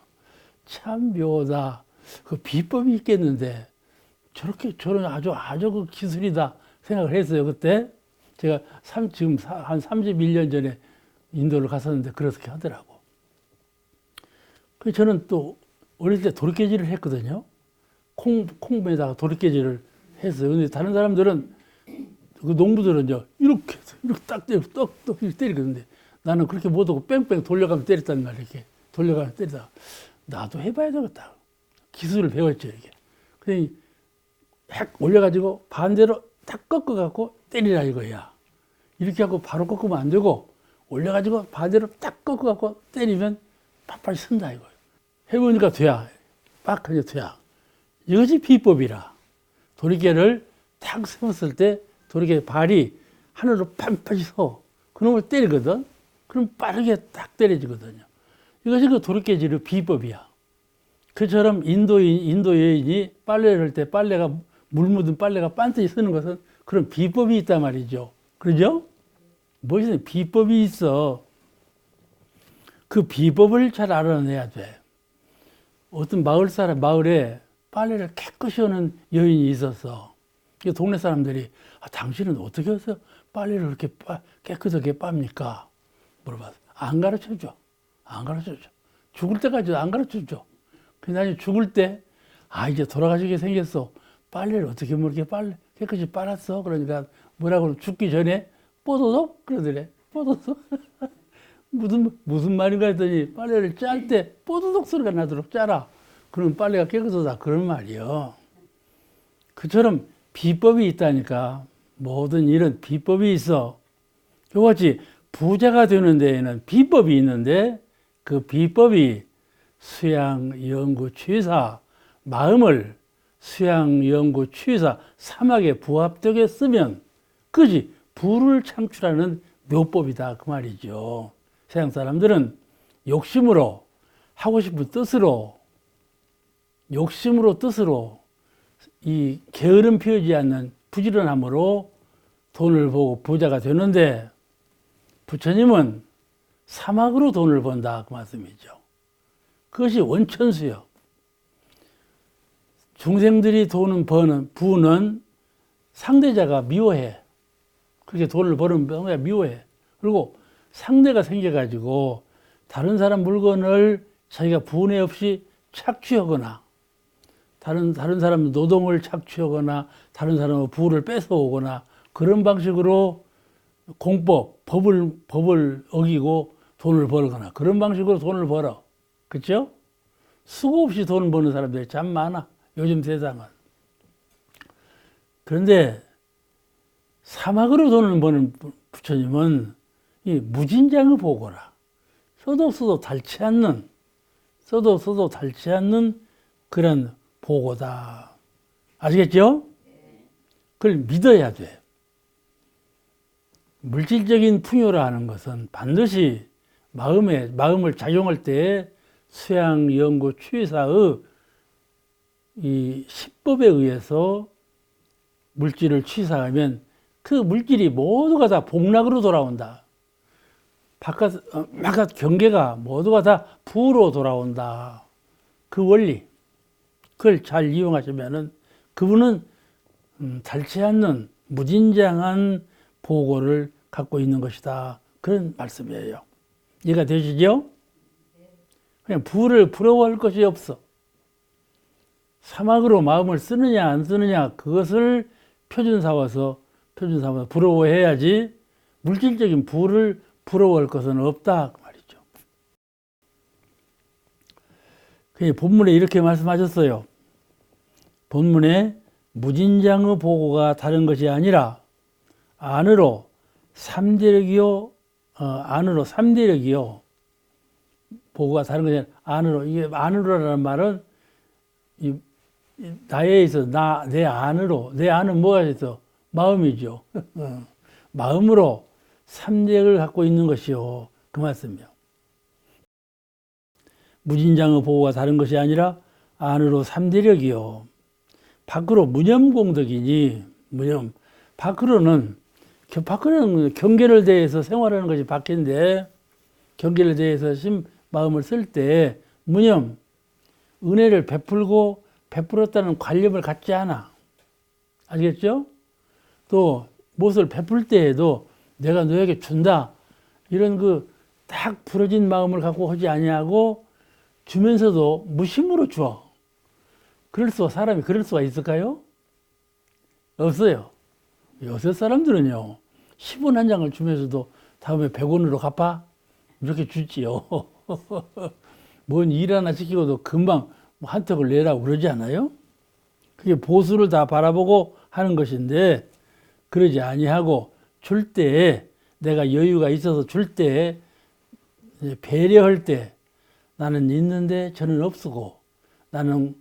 A: 참 묘하다. 그 비법이 있겠는데 저런 아주 그 기술이다 생각을 했어요. 그때 제가 지금 한 31년 전에 인도를 갔었는데 그렇게 하더라고. 그래서 저는 또 어릴 때 도리깨질을 했거든요. 콩에다가 도리깨질을 했어요. 근데 다른 사람들은 그 농부들은요 이렇게 딱 때리고 떡떡 이렇게 때리거든요. 나는 그렇게 못하고 뺑뺑 돌려가면서 때렸단 말이에요. 이렇게 돌려가면서 때리다가 나도 해봐야 되겠다. 기술을 배웠죠, 이게. 그래서 핵 올려가지고 반대로 딱 꺾어갖고 때리라 이거야. 이렇게 하고 바로 꺾으면 안 되고 올려가지고 반대로 딱 꺾어갖고 때리면 팍팍 쓴다 이거예요. 해보니까 돼야. 빡 하게 돼야. 이것이 비법이라. 도리깨를 탁 세웠을 때 도리깨 발이 하늘로 팡팡이 서. 그놈을 때리거든. 그럼 빠르게 딱 때려지거든요. 이것이 그 도리깨질의 비법이야. 그처럼 인도 여인이 빨래를 할 때 물 묻은 빨래가 반듯이 쓰는 것은 그런 비법이 있단 말이죠. 그러죠? 무엇이든 비법이 있어. 그 비법을 잘 알아내야 돼. 어떤 마을에 빨래를 깨끗이 하는 여인이 있었어. 동네 사람들이 당신은 어떻게 해서 빨래를 그렇게 깨끗하게 빱니까? 물어봤어. 안 가르쳐줘. 죽을 때까지도 안 가르쳐줘. 나중에 죽을 때 이제 돌아가시게 생겼어. 빨래를 어떻게 이렇게 깨끗이 빨았어? 그러니까 뭐라고 죽기 전에 뽀도독 그러더래. 뽀도독. 무슨 말인가 했더니 빨래를 짤 때 뽀도독 소리가 나도록 짜라. 그러면 빨래가 깨끗하다. 그런 말이요. 그처럼 비법이 있다니까. 모든 일은 비법이 있어. 이같이 부자가 되는 데에는 비법이 있는데 그 비법이 수양, 연구, 취사, 마음을 수양, 연구, 취사, 삼학에 부합되게 쓰면 그것이 부를 창출하는 묘법이다 그 말이죠. 서양 사람들은 욕심으로 하고 싶은 뜻으로 이 게으름 피우지 않는 부지런함으로 돈을 보고 부자가 되는데 부처님은 사막으로 돈을 번다 그 말씀이죠. 그것이 원천수요. 중생들이 돈을 부는 상대자가 미워해. 그렇게 돈을 버는 상대가 미워해. 그리고 상대가 생겨가지고 다른 사람 물건을 자기가 분해 없이 착취하거나 다른 사람 노동을 착취하거나 다른 사람의 부를 뺏어오거나 그런 방식으로 법을 어기고 돈을 벌거나 그런 방식으로 돈을 벌어. 그렇죠? 수고 없이 돈을 버는 사람들이 참 많아. 요즘 세상은. 그런데 사막으로 돈을 버는 부처님은 이 무진장의 보고라. 써도 닳지 않는 그런 보고다. 아시겠죠? 그걸 믿어야 돼. 물질적인 풍요라 하는 것은 반드시 마음을 작용할 때 수양, 연구, 취사의 이 시법에 의해서 물질을 취사하면 그 물질이 모두가 다 복락으로 돌아온다. 바깥 경계가 모두가 다 부로 돌아온다. 그 원리. 그걸 잘 이용하시면은 그분은 닳지 않는 무진장한 보고를 갖고 있는 것이다. 그런 말씀이에요. 이해가 되시죠? 그냥 부를 부러워할 것이 없어. 사막으로 마음을 쓰느냐 안 쓰느냐 그것을 표준 삼아서 부러워해야지 물질적인 부를 부러워할 것은 없다 그 말이죠. 본문에 이렇게 말씀하셨어요. 본문에 무진장의 보고가 다른 것이 아니라 안으로 삼대력이요, 보고가 다른 것이 아니라 안으로. 이게 안으로라는 말은 나에 있어 내 안은 뭐가 있어? 마음이죠. 마음으로 삼대력을 갖고 있는 것이요. 그 말씀이요. 무진장의 보고가 다른 것이 아니라 안으로 삼대력이요. 밖으로 무념공덕이니 밖으로는 경계를 대해서 생활하는 것이 밖인데 경계를 대해서 마음을 쓸 때 무념 은혜를 베풀었다는 관념을 갖지 않아. 아시겠죠? 또 무엇을 베풀 때에도 내가 너에게 준다 이런 딱 부러진 마음을 갖고 하지 아니하고 주면서도 무심으로 줘. 사람이 그럴 수가 있을까요? 없어요. 요새 사람들은요 10원 한 장을 주면서도 다음에 100원으로 갚아? 이렇게 주지요. 뭔 일 하나 시키고도 금방 한턱을 내라고 그러지 않아요? 그게 보수를 다 바라보고 하는 것인데 그러지 아니하고 줄 때 내가 여유가 있어서 줄 때 배려할 때 나는 있는데 저는 없고 나는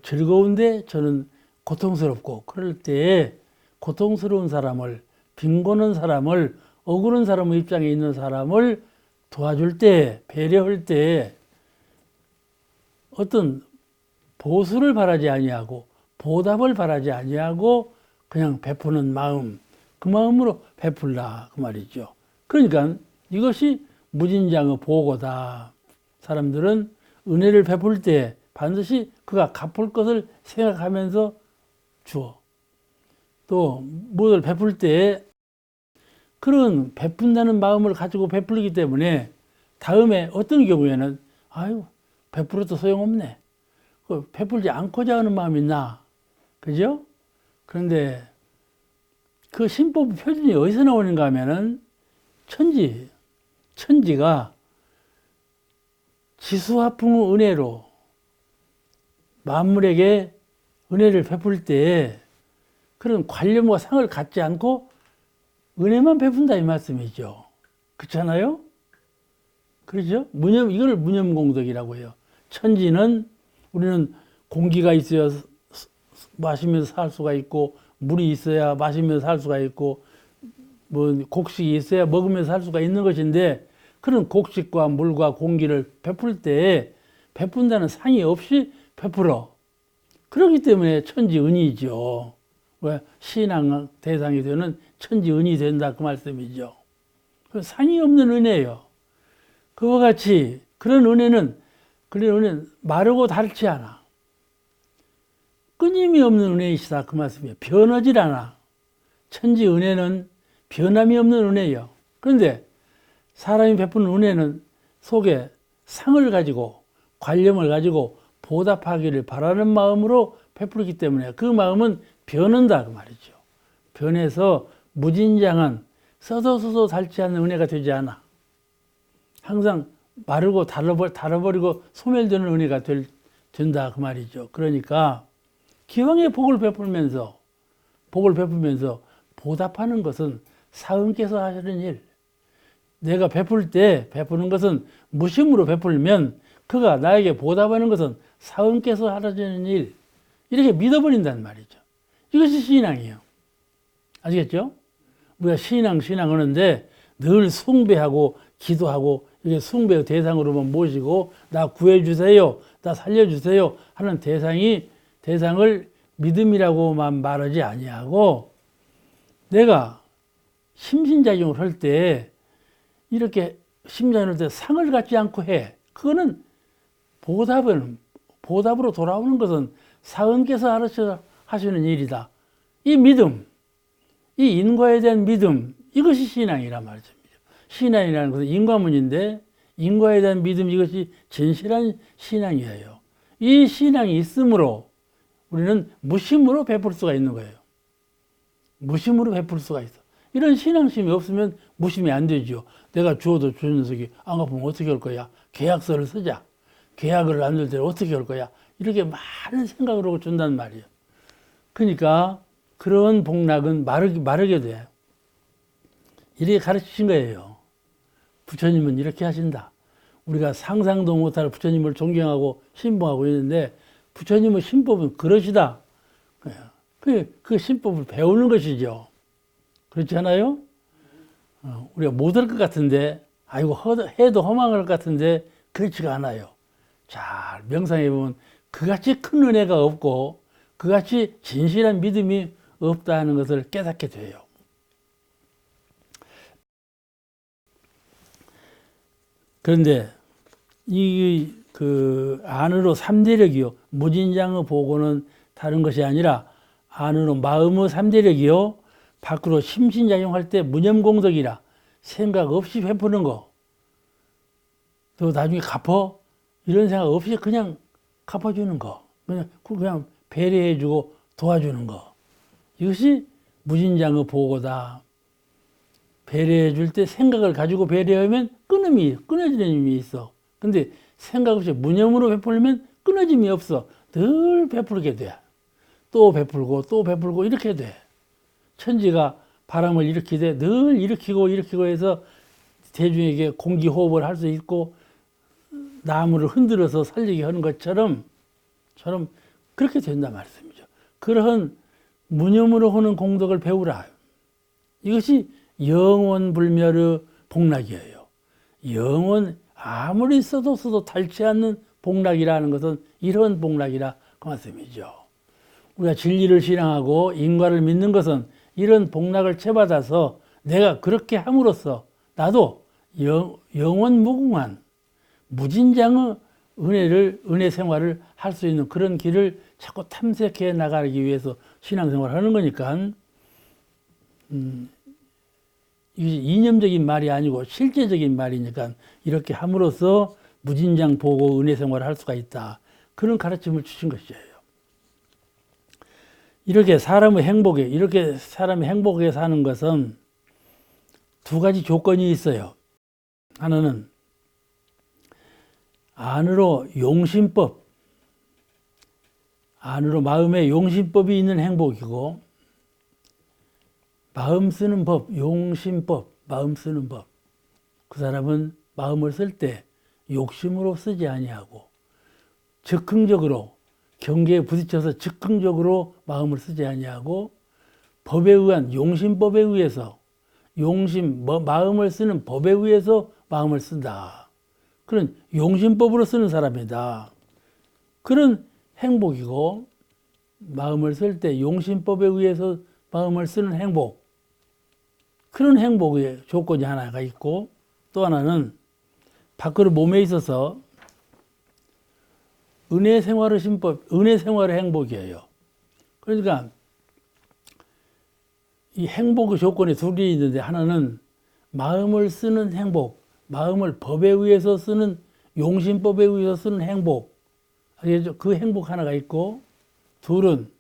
A: 즐거운데 저는 고통스럽고 그럴 때 고통스러운 사람을 빈곤한 사람을 억울한 사람의 입장에 있는 사람을 도와줄 때 배려할 때 어떤 보수를 바라지 아니하고 보답을 바라지 아니하고 그냥 베푸는 마음 그 마음으로 베풀라 그 말이죠. 그러니까 이것이 무진장의 보고다. 사람들은 은혜를 베풀 때 반드시 그가 갚을 것을 생각하면서 주어. 또 무엇을 베풀 때 그런 베푼다는 마음을 가지고 베풀기 때문에 다음에 어떤 경우에는 아유 베풀어도 소용없네. 베풀지 않고자 하는 마음이 나. 그죠? 그런데 그 신법 표준이 어디서 나오는가 하면은 천지가 지수화풍의 은혜로 만물에게 은혜를 베풀 때 그런 관념과 상을 갖지 않고 은혜만 베푼다 이 말씀이죠. 그렇잖아요? 그렇죠? 이걸 무념공덕이라고 해요. 천지는 우리는 공기가 있어야 마시면서 살 수가 있고 물이 있어야 마시면서 살 수가 있고 곡식이 있어야 먹으면서 살 수가 있는 것인데 그런 곡식과 물과 공기를 베풀 때 베푼다는 상이 없이 베풀어. 그렇기 때문에 천지은이죠. 왜 신앙 대상이 되는 천지은이 된다 그 말씀이죠. 그 상이 없는 은혜예요. 그와 같이 그런 은혜는 마르고 닳지 않아. 끊임이 없는 은혜이시다 그 말씀이에요. 변하질 않아. 천지 은혜는 변함이 없는 은혜예요. 그런데 사람이 베푸는 은혜는 속에 상을 가지고 관념을 가지고 보답하기를 바라는 마음으로 베풀기 때문에 그 마음은 변한다 그 말이죠. 변해서 무진장한 써도 닳지 않는 은혜가 되지 않아. 항상 마르고 닳아버리고 소멸되는 은혜가 된다 그 말이죠. 그러니까 기왕에 복을 베풀면서 보답하는 것은 사은께서 하시는 일. 내가 베풀 때 베푸는 것은 무심으로 베풀면 그가 나에게 보답하는 것은 사은께서 하시는 일. 이렇게 믿어버린다는 말이죠. 이것이 신앙이에요. 아시겠죠? 우리가 신앙 하는데 늘 숭배하고 기도하고 이게 숭배의 대상으로만 모시고 나 구해주세요, 나 살려주세요 하는 대상을 믿음이라고만 말하지 아니하고 내가 심신작용을 할 때 이렇게 심장을 할 때 상을 갖지 않고 해. 그거는 보답으로 돌아오는 것은 사은께서 하시는 일이다. 이 믿음, 이 인과에 대한 믿음, 이것이 신앙이란 말이죠. 신앙이라는 것은 인과문인데 인과에 대한 믿음, 이것이 진실한 신앙이에요. 이 신앙이 있으므로 우리는 무심으로 베풀 수가 있는 거예요. 무심으로 베풀 수가 있어. 이런 신앙심이 없으면 무심이 안 되죠. 내가 주어도 주는 녀석이 안 갚으면 어떻게 할 거야? 계약서를 쓰자. 계약을 안 될 때 어떻게 할 거야? 이렇게 많은 생각을 하고 준단 말이에요. 그러니까 그런 복락은 마르게 돼. 이렇게 가르치신 거예요. 부처님은 이렇게 하신다. 우리가 상상도 못할 부처님을 존경하고 신봉하고 있는데 부처님의 신법은 그러시다. 그 신법을 배우는 것이죠. 그렇지 않아요? 우리가 못할 것 같은데, 아이고, 해도 허망할 것 같은데, 그렇지가 않아요. 잘 명상해 보면 그같이 큰 은혜가 없고, 그같이 진실한 믿음이 없다는 것을 깨닫게 돼요. 그런데, 안으로 삼대력이요. 무진장의 보고는 다른 것이 아니라, 안으로 마음의 삼대력이요. 밖으로 심신작용할 때 무념공덕이라 생각 없이 베푸는 거. 또 나중에 갚어? 이런 생각 없이 그냥 갚아주는 거. 그냥 배려해주고 도와주는 거. 이것이 무진장의 보고다. 배려해줄 때 생각을 가지고 배려하면 끊어지는 힘이 있어. 근데 생각 없이 무념으로 베풀면 끊어짐이 없어. 늘 베풀게 돼. 또 베풀고 이렇게 돼. 천지가 바람을 일으키되 늘 일으키고 해서 대중에게 공기 호흡을 할 수 있고 나무를 흔들어서 살리게 하는 것처럼 그렇게 된다 말씀이죠. 그러한 무념으로 하는 공덕을 배우라. 이것이 영원불멸의 복락이에요. 영원 아무리 써도 닳지 않는 복락이라는 것은 이런 복락이라 그 말씀이죠. 우리가 진리를 신앙하고 인과를 믿는 것은 이런 복락을 채받아서 내가 그렇게 함으로써 나도 영원 무궁한 무진장의 은혜 생활을 할 수 있는 그런 길을 자꾸 탐색해 나가기 위해서 신앙생활을 하는 거니까 이게 이념적인 말이 아니고 실제적인 말이니까 이렇게 함으로써 무진장 보고 은혜 생활을 할 수가 있다. 그런 가르침을 주신 것이에요. 이렇게 사람이 행복하게 사는 것은 두 가지 조건이 있어요. 하나는 안으로 마음에 용심법이 있는 행복이고, 마음 쓰는 법, 용심법, 마음 쓰는 법. 그 사람은 마음을 쓸 때 욕심으로 쓰지 아니하고 즉흥적으로 경계에 부딪혀서 즉흥적으로 마음을 쓰지 아니하고 법에 의한 용심법에 의해서 마음을 쓰는 법에 의해서 마음을 쓴다. 그런 용심법으로 쓰는 사람이다. 그런 행복이고 마음을 쓸 때 용심법에 의해서 마음을 쓰는 행복. 그런 행복의 조건이 하나가 있고, 또 하나는 밖으로 몸에 있어서 은혜 생활의 신법, 은혜 생활의 행복이에요. 그러니까 이 행복의 조건이 둘이 있는데, 하나는 마음을 쓰는 행복, 마음을 법에 의해서 쓰는, 용신법에 의해서 쓰는 행복, 그 행복 하나가 있고, 둘은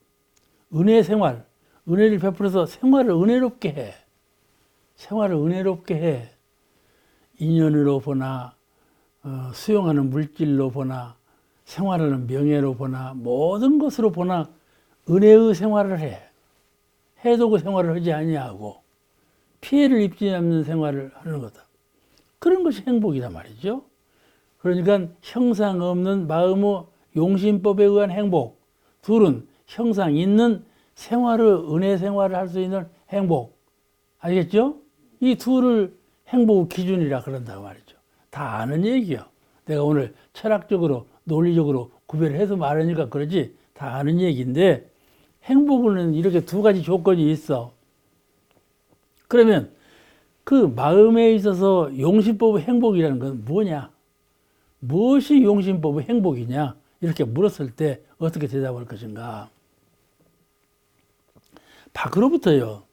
A: 은혜 생활, 은혜를 베풀어서 생활을 은혜롭게 해. 생활을 은혜롭게 해. 인연으로 보나, 수용하는 물질로 보나, 생활하는 명예로 보나, 모든 것으로 보나 은혜의 생활을 해. 해도 그 생활을 하지 아니하고 피해를 입지 않는 생활을 하는 거다. 그런 것이 행복이다 말이죠. 그러니까 형상 없는 마음의 용신법에 의한 행복, 둘은 형상 있는 생활을, 은혜 생활을 할 수 있는 행복. 알겠죠? 이 둘을 행복의 기준이라 그런다고 말이죠. 다 아는 얘기요. 내가 오늘 철학적으로, 논리적으로 구별해서 말하니까 그러지, 다 아는 얘기인데, 행복은 이렇게 두 가지 조건이 있어. 그러면 그 마음에 있어서 용신법의 행복이라는 건 뭐냐? 무엇이 용신법의 행복이냐? 이렇게 물었을 때 어떻게 대답할 것인가? 밖으로부터요,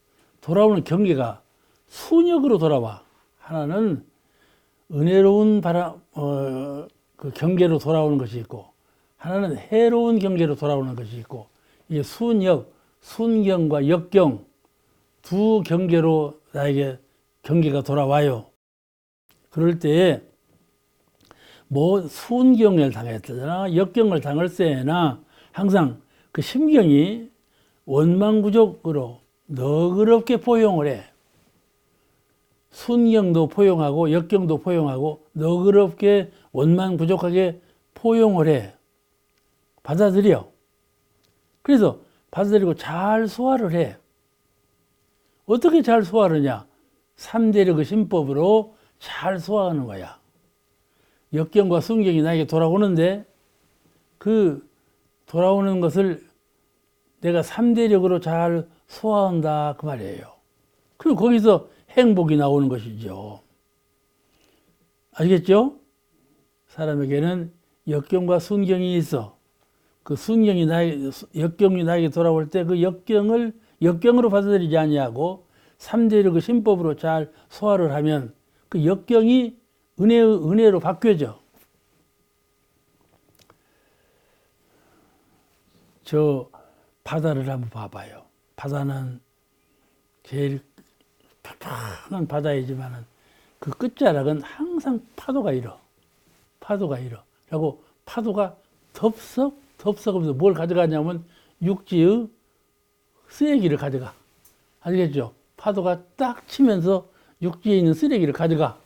A: 돌아오는 경계가 순역으로 돌아와. 하나는 은혜로운 그 경계로 돌아오는 것이 있고, 하나는 해로운 경계로 돌아오는 것이 있고, 이게 순역, 순경과 역경 두 경계로 나에게 경계가 돌아와요. 그럴 때에 뭐 순경을 당했다거나 역경을 당할 때에나 항상 그 심경이 원망구족으로 너그럽게 포용을 해. 순경도 포용하고 역경도 포용하고 너그럽게 원망부족하게 포용을 해. 받아들여. 그래서 받아들이고 잘 소화를 해. 어떻게 잘 소화하느냐? 3대력의 신법으로 잘 소화하는 거야. 역경과 순경이 나에게 돌아오는데 그 돌아오는 것을 내가 3대력으로 잘 소화한다 그 말이에요. 그리고 거기서 행복이 나오는 것이죠. 알겠죠? 사람에게는 역경과 순경이 있어. 그 순경이 역경이 나에게 돌아올 때 그 역경으로 받아들이지 아니하고 3대력의 신법으로 잘 소화를 하면 그 역경이 은혜로 바뀌어져. 저 바다를 한번 봐봐요. 바다는 제일 평평한 바다이지만은 그 끝자락은 항상 파도가 일어. 파도가 일어. 그리고 파도가 덥석 하면서 뭘 가져가냐면 육지의 쓰레기를 가져가. 알겠죠? 파도가 딱 치면서 육지에 있는 쓰레기를 가져가.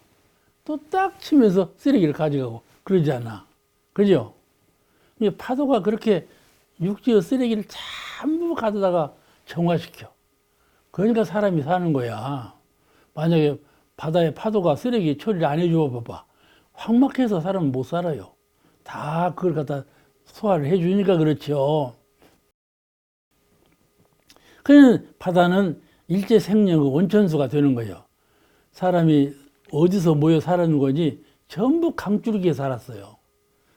A: 또 딱 치면서 쓰레기를 가져가고 그러지 않아. 그죠? 파도가 그렇게 육지의 쓰레기를 전부 가져다가 정화시켜. 그러니까 사람이 사는 거야. 만약에 바다에 파도가 쓰레기 처리를 안 해줘 봐봐. 확 막혀서 사람은 못 살아요. 다 그걸 갖다 소화를 해주니까 그렇죠. 그러면 바다는 일제 생명의 온천수가 되는 거예요. 사람이 어디서 모여 살았는 거지 전부 강줄기에 살았어요.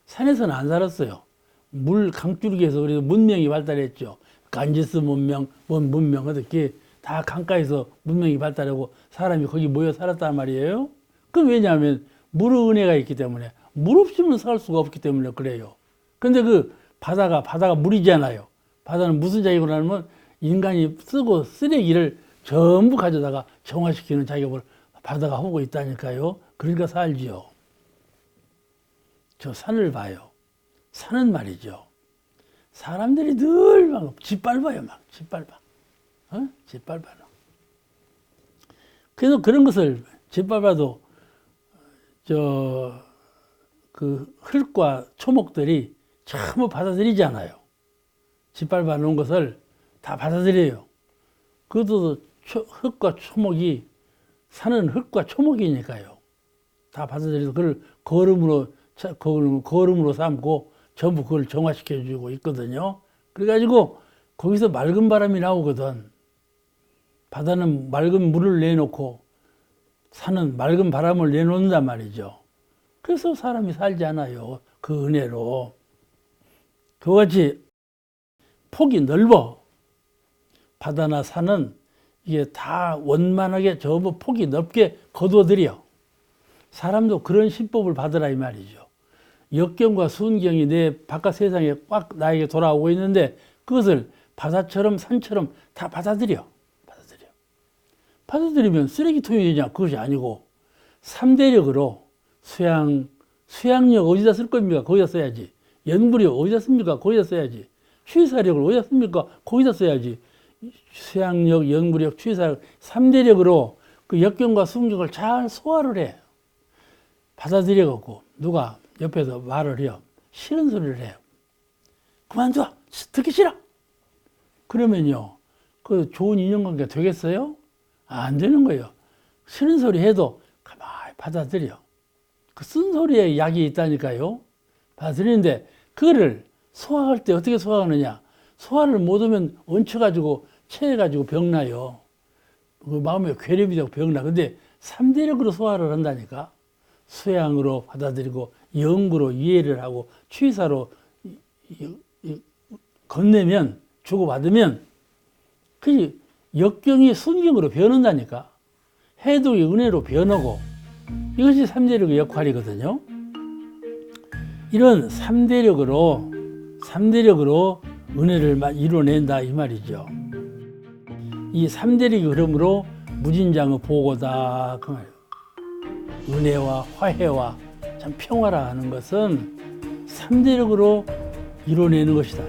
A: 산에서는 안 살았어요. 물 강줄기에서 그래서 문명이 발달했죠. 간지스 문명, 뭔 문명 어떻게 다 강가에서 문명이 발달하고 사람이 거기 모여 살았단 말이에요. 그럼 왜냐하면 물의 은혜가 있기 때문에 물 없이는 살 수가 없기 때문에 그래요. 근데 그 바다가 물이잖아요. 바다는 무슨 작용을 하냐면 인간이 쓰고 쓰레기를 전부 가져다가 정화시키는 작용을 바다가 하고 있다니까요. 그러니까 살지요. 저 산을 봐요. 산은 말이죠. 사람들이 늘 막 짓밟아요. 막 짓밟아. 짓밟아. 그래서 그런 것을 짓밟아도 그 흙과 초목들이 전부 받아들이잖아요. 짓밟아 놓은 것을 다 받아들여요. 그것도 흙과 초목이 산은 흙과 초목이니까요. 다 받아들여서 그걸 거름으로 삼고 전부 그걸 정화시켜주고 있거든요. 그래가지고 거기서 맑은 바람이 나오거든. 바다는 맑은 물을 내놓고 산은 맑은 바람을 내놓는단 말이죠. 그래서 사람이 살지 않아요. 그 은혜로. 그같이 폭이 넓어. 바다나 산은 이게 다 원만하게 전부 폭이 넓게 거둬들여. 사람도 그런 신법을 받으라 이 말이죠. 역경과 순경이 내 바깥 세상에 꽉 나에게 돌아오고 있는데 그것을 바다처럼 산처럼 다 받아들여. 받아들이면 쓰레기통이 되냐? 그것이 아니고 3대력으로 수양력 어디다 쓸 겁니까? 거기다 써야지. 연구력 어디다 씁니까? 거기다 써야지. 취사력을 어디다 씁니까? 거기다 써야지. 수양력, 연구력, 취사력 3대력으로 그 역경과 순경을 잘 소화를 해. 받아들여갖고 누가 옆에서 말을 해요. 싫은 소리를 해요. 그만둬. 듣기 싫어. 그러면요. 그 좋은 인연관계 되겠어요? 안 되는 거예요. 싫은 소리 해도 가만히 받아들여. 그 쓴소리에 약이 있다니까요. 받아들이는데 그거를 소화할 때 어떻게 소화하느냐. 소화를 못하면 얹혀가지고 체해가지고 병나요. 그 마음에 괴롭이 되고 병나. 근데 3대력으로 소화를 한다니까. 수양으로 받아들이고 영구로 이해를 하고 취사로 건네면 주고받으면 그 역경이 순경으로 변한다니까. 해독이 은혜로 변하고 이것이 3대력의 역할이거든요. 이런 3대력으로 은혜를 이뤄낸다 이 말이죠. 이 3대력이 그러므로 무진장의 보고다 그 말이에요. 은혜와 화해와 참 평화라 하는 것은 3대력으로 이뤄내는 것이다.